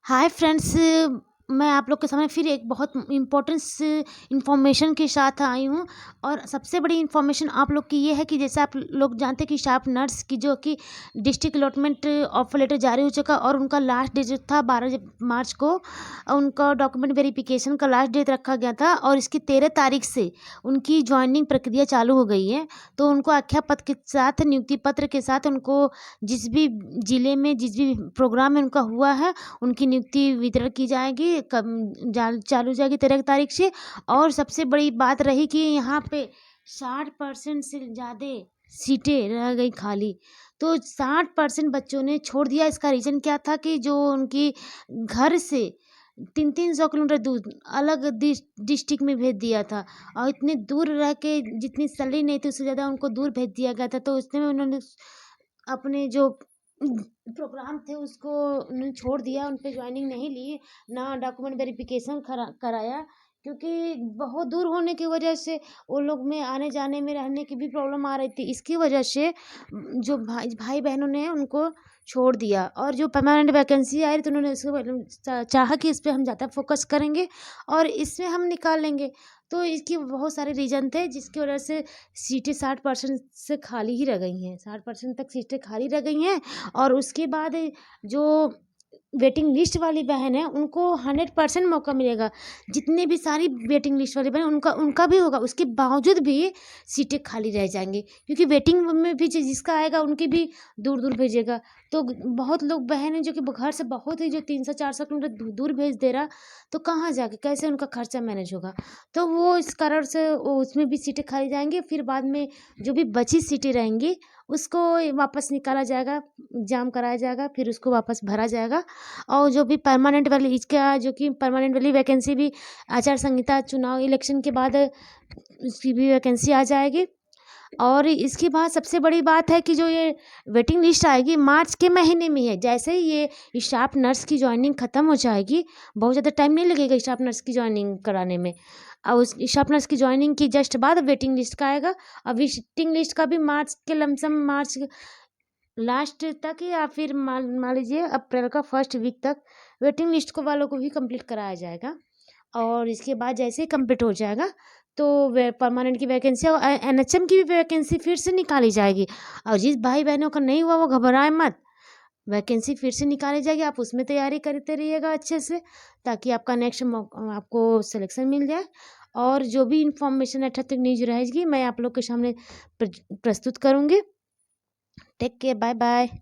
Hi friends, मैं आप लोग के सामने फिर एक बहुत इम्पोर्टेंस इन्फॉर्मेशन के साथ आई हूँ। और सबसे बड़ी इन्फॉर्मेशन आप लोग की ये है कि जैसे आप लोग जानते हैं कि स्टाफ नर्स की जो कि डिस्ट्रिक्ट अलॉटमेंट ऑफ लेटर जारी हो चुका और उनका लास्ट डेट जो था 12 मार्च को उनका डॉक्यूमेंट वेरिफिकेशन का लास्ट डेट रखा गया था और इसकी 13 तारीख से उनकी ज्वाइनिंग प्रक्रिया चालू हो गई है। तो उनको आख्या पत्र के साथ, नियुक्ति पत्र के साथ उनको जिस भी ज़िले में जिस भी प्रोग्राम में उनका हुआ है उनकी नियुक्ति वितरण की जाएगी, चालू हो जाएगी 13 तारीख से। और सबसे बड़ी बात रही कि यहाँ पे 60% से ज़्यादा सीटें रह गई खाली। तो 60% बच्चों ने छोड़ दिया। इसका रीज़न क्या था कि जो उनकी घर से 300-300 किलोमीटर दूर अलग डिस्ट्रिक्ट में भेज दिया था और इतने दूर रह के जितनी सैलरी नहीं थी उससे ज़्यादा उनको दूर भेज दिया गया था। तो उसमें उन्होंने अपने जो प्रोग्राम थे उसको उन्होंने छोड़ दिया, उन पे ज्वाइनिंग नहीं ली, ना डॉक्यूमेंट वेरिफिकेशन कराया, क्योंकि बहुत दूर होने की वजह से वो लोग में आने जाने में रहने की भी प्रॉब्लम आ रही थी। इसकी वजह से जो भाई भाई बहनों ने उनको छोड़ दिया और जो परमानेंट वैकेंसी आई तो उन्होंने इसको चाहा कि इस पर हम ज़्यादा फोकस करेंगे और इसमें हम निकाल लेंगे। तो इसकी बहुत सारे रीज़न थे जिसकी वजह से सीटें 60% से खाली ही रह गई हैं, 60% तक सीटें खाली रह गई हैं। और उसके बाद जो वेटिंग लिस्ट वाली बहन है उनको 100% मौका मिलेगा। जितने भी सारी वेटिंग लिस्ट वाली बहन उनका उनका भी होगा, उसके बावजूद भी सीटें खाली रह जाएंगी क्योंकि वेटिंग में भी जिसका आएगा उनकी भी दूर दूर भेजेगा। तो बहुत लोग बहन हैं जो कि घर से बहुत ही जो 300-400 किलोमीटर दूर भेज दे रहा, तो कहाँ जाके कैसे उनका खर्चा मैनेज होगा। तो वो इस कारण से उसमें भी सीटें खाली जाएंगी। फिर बाद में जो भी बची सीटें रहेंगी उसको वापस निकाला जाएगा, एग्ज़ाम कराया जाएगा, फिर उसको वापस भरा जाएगा। और जो भी परमानेंट वाली इसका जो कि परमानेंट वाली वैकेंसी भी आचार संहिता चुनाव इलेक्शन के बाद उसकी भी वैकेंसी आ जाएगी। और इसके बाद सबसे बड़ी बात है कि जो ये वेटिंग लिस्ट आएगी मार्च के महीने में है। जैसे ही ये स्टाफ नर्स की जॉइनिंग ख़त्म हो जाएगी, बहुत ज़्यादा टाइम नहीं लगेगा स्टाफ नर्स की जॉइनिंग कराने में। और उस स्टाफ नर्स की जॉइनिंग की जस्ट बाद वेटिंग लिस्ट का आएगा। और वेटिंग लिस्ट का भी मार्च के लमसम मार्च लास्ट तक या फिर मान लीजिए अप्रैल का फर्स्ट वीक तक वेटिंग लिस्ट को वालों को भी कंप्लीट कराया जाएगा। और इसके बाद जैसे ही कंप्लीट हो जाएगा तो वे परमानेंट की वैकेंसी और एनएचएम की भी वैकेंसी फिर से निकाली जाएगी। और जिस भाई बहनों का नहीं हुआ वो घबराए मत, वैकेंसी फिर से निकाली जाएगी। आप उसमें तैयारी करते रहिएगा अच्छे से ताकि आपका नेक्स्ट आपको सिलेक्शन मिल जाए। और जो भी इंफॉर्मेशन अथेंटिक न्यूज रहेगी मैं आप लोग के सामने प्रस्तुत करूँगी। Take care, bye bye.